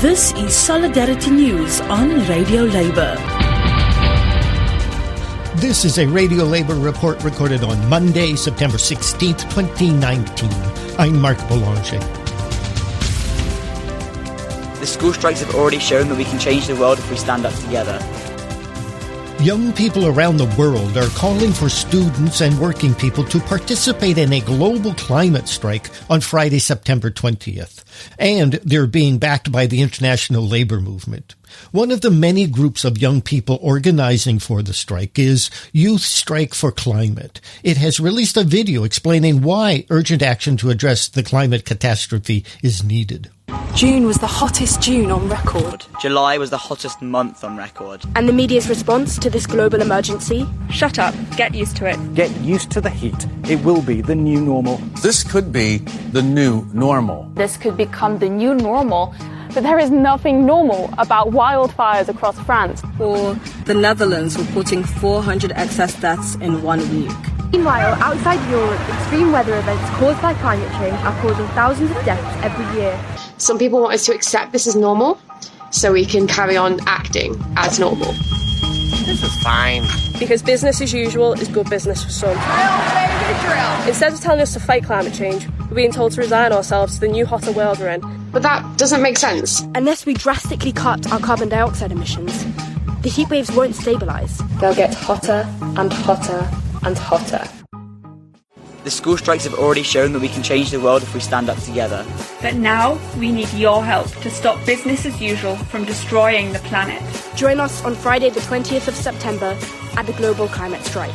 This is Solidarity News on Radio Labour. This is a Radio Labour report recorded on Monday, September 16th, 2019. I'm Mark Boulanger. The school strikes have already shown that we can change the world if we stand up together. Young people around the world are calling for students and working people to participate in a global climate strike on Friday, September 20th. And they're being backed by the International Labour Movement. One of the many groups of young people organizing for the strike is Youth Strike for Climate. It has released a video explaining why urgent action to address the climate catastrophe is needed. June was the hottest June on record. July was the hottest month on record. And the media's response to this global emergency? Shut up. Get used to it. Get used to the heat. It will be the new normal. This could be the new normal. This could become the new normal But there is nothing normal about wildfires across France. Or the Netherlands reporting 400 excess deaths in 1 week. Meanwhile, outside Europe, extreme weather events caused by climate change are causing thousands of deaths every year. Some people want us to accept this as normal, so we can carry on acting as normal. This is fine. Because business as usual is good business for some. Instead of telling us to fight climate change, we're being told to resign ourselves to the new hotter world we're in. But that doesn't make sense. Unless we drastically cut our carbon dioxide emissions, the heat waves won't stabilise. They'll get hotter and hotter and hotter. The school strikes have already shown that we can change the world if we stand up together. But now we need your help to stop business as usual from destroying the planet. Join us on Friday the 20th of September at the global climate strike.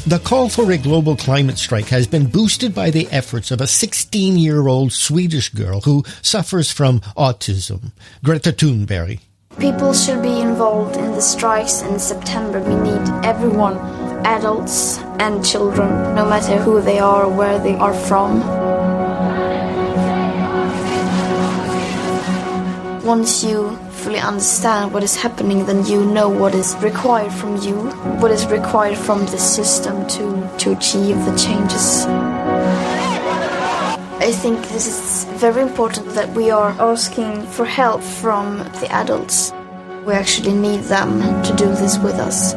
The call for a global climate strike has been boosted by the efforts of a 16-year-old Swedish girl who suffers from autism, Greta Thunberg. People should be involved in the strikes in September. We need everyone, adults and children, no matter who they are or where they are from. Once you fully understand what is happening, then you know what is required from you, what is required from the system to achieve the changes. I think this is very important that we are asking for help from the adults. We actually need them to do this with us.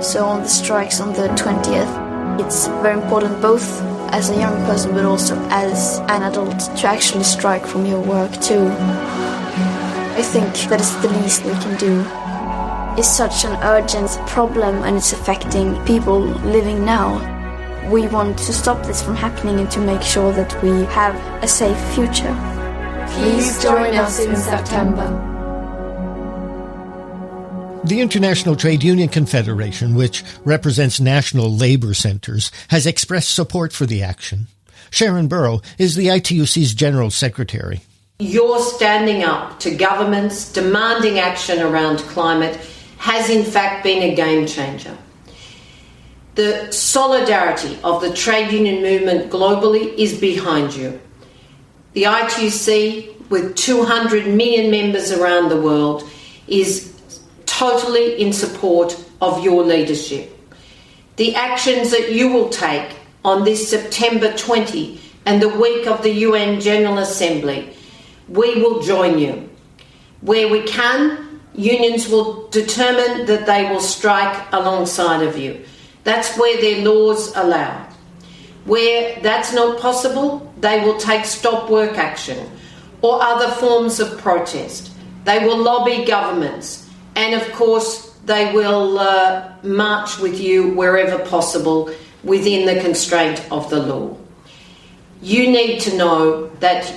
So on the strikes on the 20th, it's very important both as a young person but also as an adult to actually strike from your work too. I think that is the least we can do. It's such an urgent problem and it's affecting people living now. We want to stop this from happening and to make sure that we have a safe future. Please join us in September. The International Trade Union Confederation, which represents national labour centres, has expressed support for the action. Sharon Burrow is the ITUC's General Secretary. Your standing up to governments demanding action around climate has in fact been a game changer. The solidarity of the trade union movement globally is behind you. The ITUC, with 200 million members around the world, is totally in support of your leadership. The actions that you will take on this September 20 and the week of the UN General Assembly, we will join you. Where we can, unions will determine that they will strike alongside of you. That's where their laws allow. Where that's not possible, they will take stop work action or other forms of protest. They will lobby governments and, of course, they will march with you wherever possible within the constraint of the law. You need to know that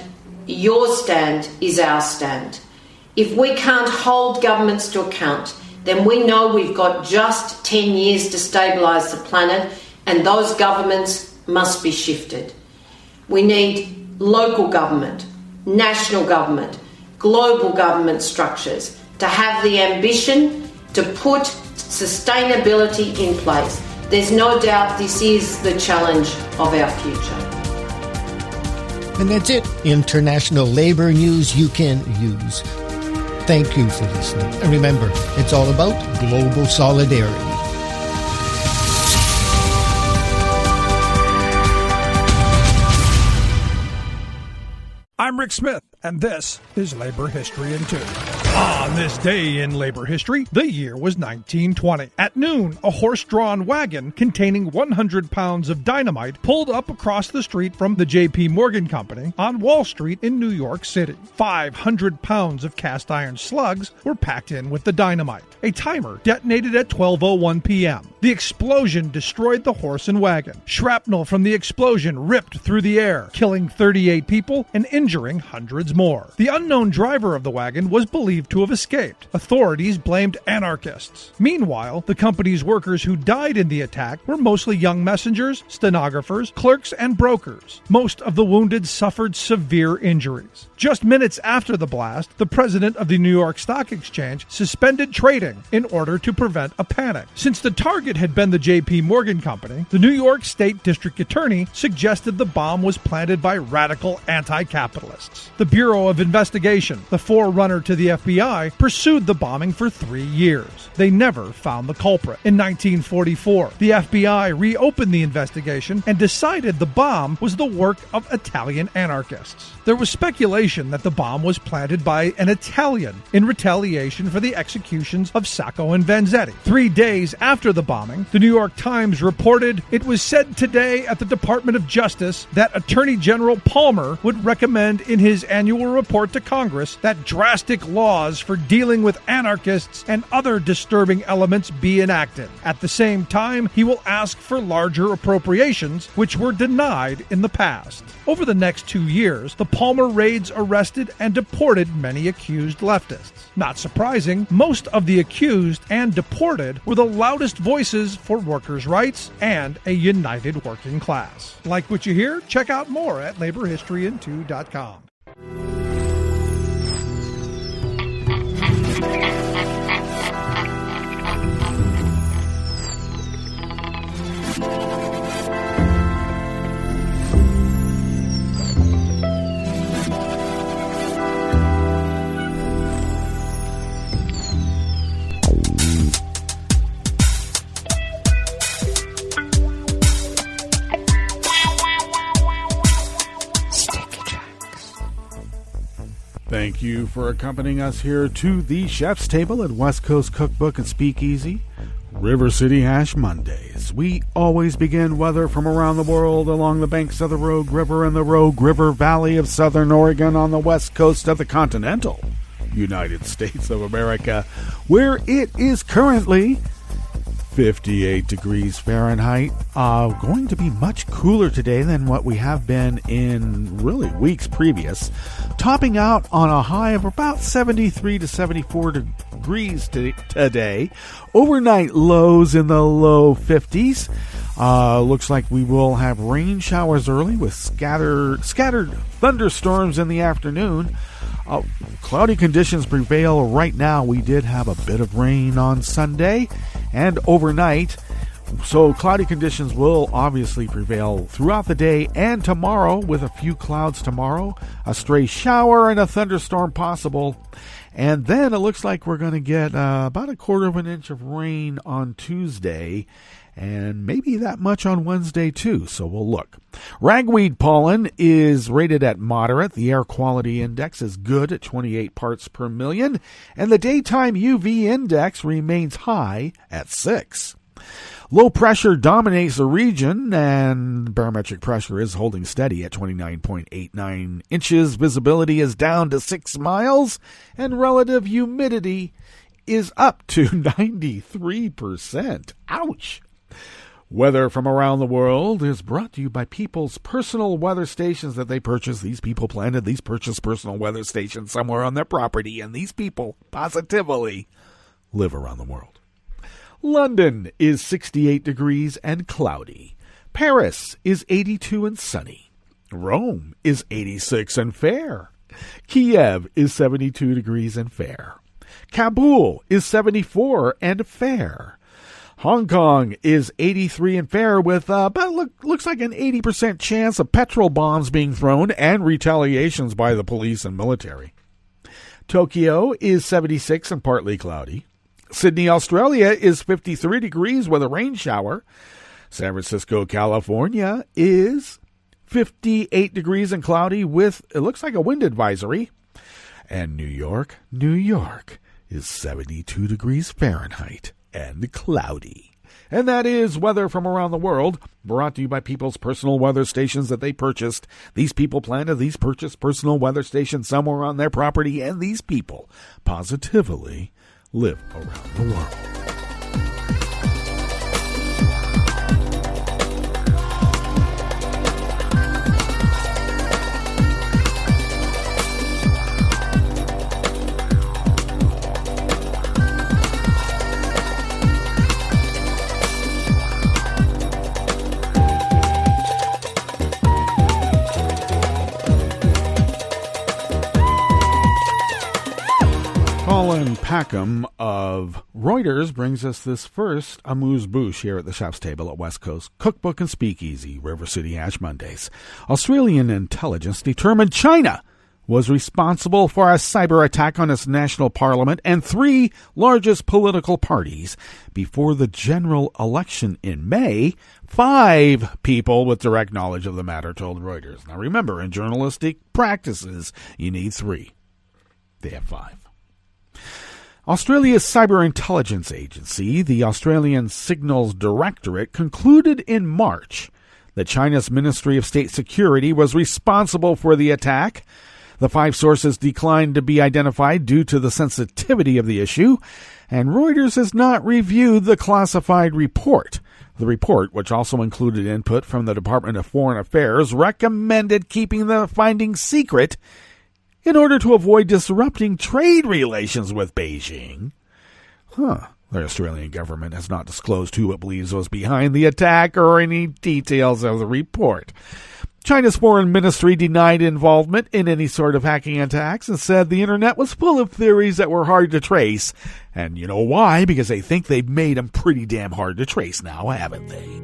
your stand is our stand. If we can't hold governments to account, then we know we've got just 10 years to stabilise the planet and those governments must be shifted. We need local government, national government, global government structures to have the ambition to put sustainability in place. There's no doubt this is the challenge of our future. And that's it. International labour news you can use. Thank you for listening. And remember, it's all about global solidarity. I'm Rick Smith, and this is Labor History in 2. On this day in labor history, the year was 1920. At noon, a horse-drawn wagon containing 100 pounds of dynamite pulled up across the street from the J.P. Morgan Company on Wall Street in New York City. 500 pounds of cast-iron slugs were packed in with the dynamite. A timer detonated at 12:01 p.m. The explosion destroyed the horse and wagon. Shrapnel from the explosion ripped through the air, killing 38 people and injuring hundreds more. The unknown driver of the wagon was believed to have escaped. Authorities blamed anarchists. Meanwhile, the company's workers who died in the attack were mostly young messengers, stenographers, clerks, and brokers. Most of the wounded suffered severe injuries. Just minutes after the blast, the president of the New York Stock Exchange suspended trading in order to prevent a panic. Since the target target had been the J.P. Morgan Company, the New York State District Attorney suggested the bomb was planted by radical anti-capitalists. The Bureau of Investigation, the forerunner to the FBI, pursued the bombing for 3 years. They never found the culprit. In 1944, the FBI reopened the investigation and decided the bomb was the work of Italian anarchists. There was speculation that the bomb was planted by an Italian in retaliation for the executions of Sacco and Vanzetti. 3 days after the bombing, the New York Times reported, "It was said today at the Department of Justice that Attorney General Palmer would recommend in his annual report to Congress that drastic laws for dealing with anarchists and other disturbing elements be enacted. At the same time, he will ask for larger appropriations, which were denied in the past." Over the next 2 years, the Palmer raids arrested and deported many accused leftists. Not surprising, most of the accused and deported were the loudest voices for workers' rights and a united working class. Like what you hear? Check out more at laborhistoryin2.com. Thank you for accompanying us here to the Chef's Table at West Coast Cookbook and Speakeasy, River City Hash Mondays. We always begin weather from around the world along the banks of the Rogue River and the Rogue River Valley of Southern Oregon on the west coast of the continental United States of America, where it is currently 58 degrees Fahrenheit. Going to be much cooler today than what we have been in really weeks previous, topping out on a high of about 73 to 74 degrees today. Overnight lows in the low 50s. Looks like we will have rain showers early with scattered thunderstorms in the afternoon. Cloudy conditions prevail right now. We did have a bit of rain on Sunday and overnight, so cloudy conditions will obviously prevail throughout the day and tomorrow, with a few clouds tomorrow, a stray shower and a thunderstorm possible. And then it looks like we're going to get about 1/4 inch of rain on Tuesday, and maybe that much on Wednesday too, so we'll look. Ragweed pollen is rated at moderate. The air quality index is good at 28 parts per million, and the daytime UV index remains high at 6. Low pressure dominates the region, and barometric pressure is holding steady at 29.89 inches. Visibility is down to 6 miles, and relative humidity is up to 93%. Ouch! Weather from around the world is brought to you by people's personal weather stations that they purchase. These people planted these purchased personal weather stations somewhere on their property, and these people positively live around the world. London is 68 degrees and cloudy. Paris is 82 and sunny. Rome is 86 and fair. Kiev is 72 degrees and fair. Kabul is 74 and fair. Hong Kong is 83 and fair, with looks like an 80% chance of petrol bombs being thrown and retaliations by the police and military. Tokyo is 76 and partly cloudy. Sydney, Australia is 53 degrees with a rain shower. San Francisco, California is 58 degrees and cloudy with, it looks like, a wind advisory. And New York is 72 degrees Fahrenheit and cloudy. And that is weather from around the world, brought to you by people's personal weather stations that they purchased. These people planted these purchased personal weather stations somewhere on their property, and these people positively live around the world. Packham of Reuters brings us this first amuse-bouche here at the chef's table at West Coast Cookbook and Speakeasy, River City Ash Mondays. Australian intelligence determined China was responsible for a cyber attack on its national parliament and 3 largest political parties before the general election in May. 5 people with direct knowledge of the matter told Reuters. Now remember, in journalistic practices, you need 3. They have 5. Australia's cyber intelligence agency, the Australian Signals Directorate, concluded in March that China's Ministry of State Security was responsible for the attack. The 5 sources declined to be identified due to the sensitivity of the issue, and Reuters has not reviewed the classified report. The report, which also included input from the Department of Foreign Affairs, recommended keeping the findings secret in order to avoid disrupting trade relations with Beijing. The Australian government has not disclosed who it believes was behind the attack or any details of the report. China's foreign ministry denied involvement in any sort of hacking attacks and said the internet was full of theories that were hard to trace. And you know why? Because they think they've made them pretty damn hard to trace now, haven't they?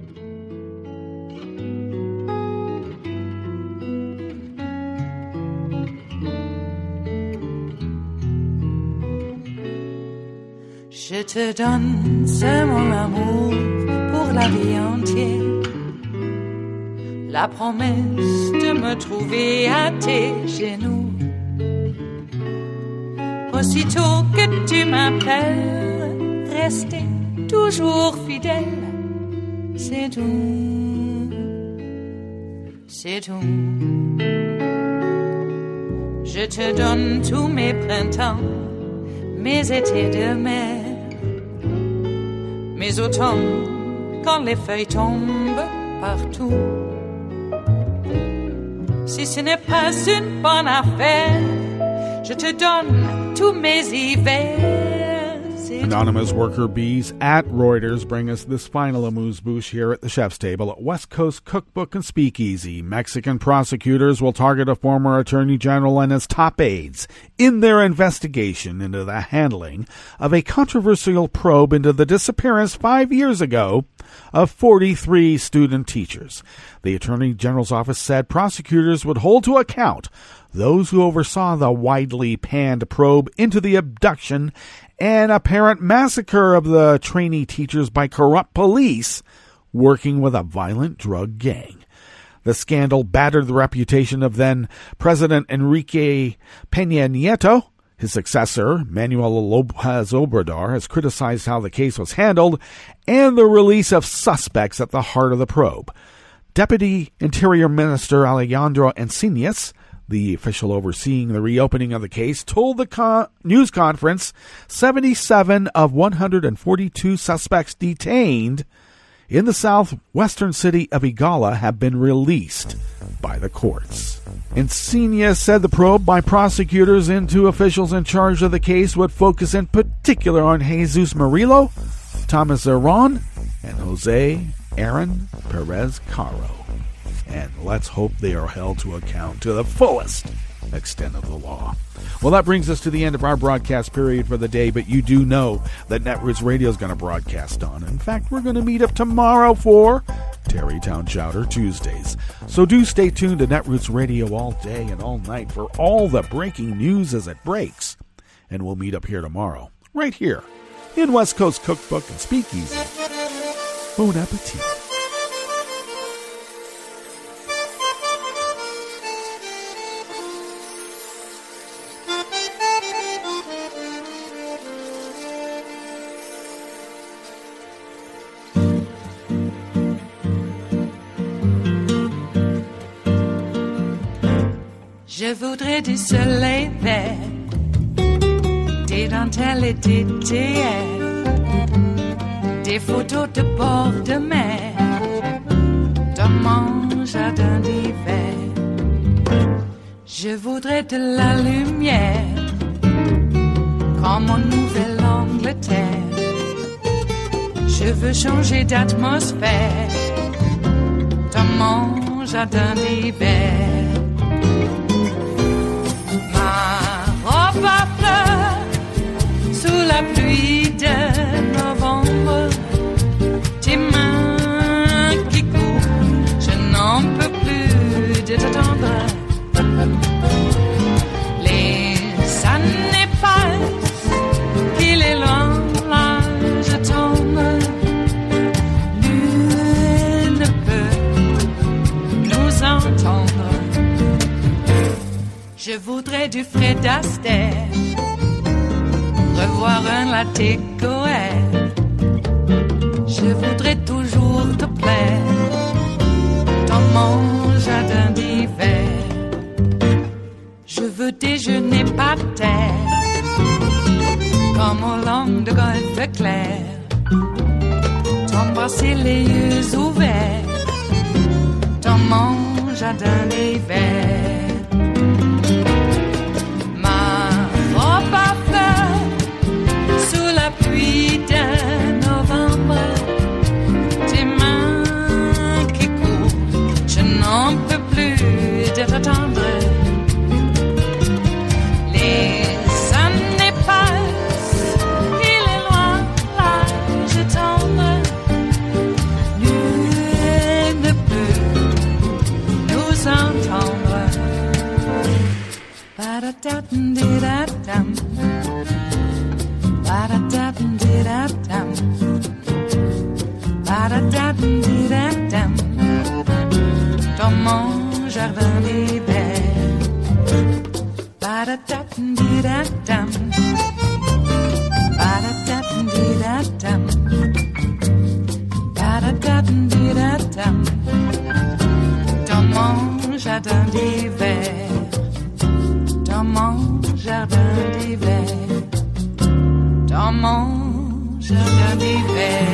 Je te donne ce mon amour pour la vie entière. La promesse de me trouver à tes genoux. Aussitôt que tu m'appelles, rester toujours fidèle. C'est tout, c'est tout. Je te donne tous mes printemps, mes étés de mer, mes automnes quand les feuilles tombent partout. Si ce n'est pas une bonne affaire, je te donne tous mes hivers. Anonymous worker bees at Reuters bring us this final amuse-bouche here at the chef's table at West Coast Cookbook and Speakeasy. Mexican prosecutors will target a former attorney general and his top aides in their investigation into the handling of a controversial probe into the disappearance 5 years ago of 43 student teachers. The Attorney General's office said prosecutors would hold to account those who oversaw the widely panned probe into the abduction and apparent massacre of the trainee teachers by corrupt police working with a violent drug gang. The scandal battered the reputation of then-President Enrique Peña Nieto. His successor, Manuel Lopez Obrador, has criticized how the case was handled and the release of suspects at the heart of the probe. Deputy Interior Minister Alejandro Encinas, the official overseeing the reopening of the case, told the news conference 77 of 142 suspects detained in the southwestern city of Iguala have been released by the courts. Encinas said the probe by prosecutors into officials in charge of the case would focus in particular on Jesus Murillo, Thomas Aron, and Jose Aaron Perez Caro. And let's hope they are held to account to the fullest extent of the law. Well, that brings us to the end of our broadcast period for the day, but you do know that Netroots Radio is going to broadcast on. In fact, we're going to meet up tomorrow for Terrytown Chowder Tuesdays. So do stay tuned to Netroots Radio all day and all night for all the breaking news as it breaks. And we'll meet up here tomorrow, right here, in West Coast Cookbook and Speakeasy. Bon appetit. Je voudrais du soleil vert, des dentelles et des théâtres, des photos de bord de mer, dans mon jardin d'hiver. Je voudrais de la lumière, comme en Nouvelle-Angleterre. Je veux changer d'atmosphère, dans mon jardin d'hiver. Ma robe à fleurs, sous la pluie de novembre, tes mains qui courent, je n'en peux plus de t'attendre. Les années passent, qu'il est loin, là je tombe. Nul ne peut nous entendre. Je voudrais du Fred Astaire, revoir un latte Goël. Je voudrais toujours te plaire dans mon jardin d'hiver. Je veux déjeuner par terre comme au long de golfe clair, t'embrasser les yeux ouverts dans mon jardin d'hiver. Ma robe à fleurs sous la pluie de novembre, tes mains qui courent, je n'en peux plus de t'attendre. Les années passent, il est loin, là je tombe. Nul ne peut nous entendre. Ba-da-da-dum-di-da-dum, ba-da-da-dum-di-da-dum, ba-da-da-dum-di-da-dum, dans mon jardin d'hiver. Ba-da-da-dum-di-da-dum, ba-da-da-dum-di-da-dum, ba-da-da-dum-di-da-dum, dans mon jardin d'hiver. Dans mon jardin d'hiver, dans mon jardin d'hiver.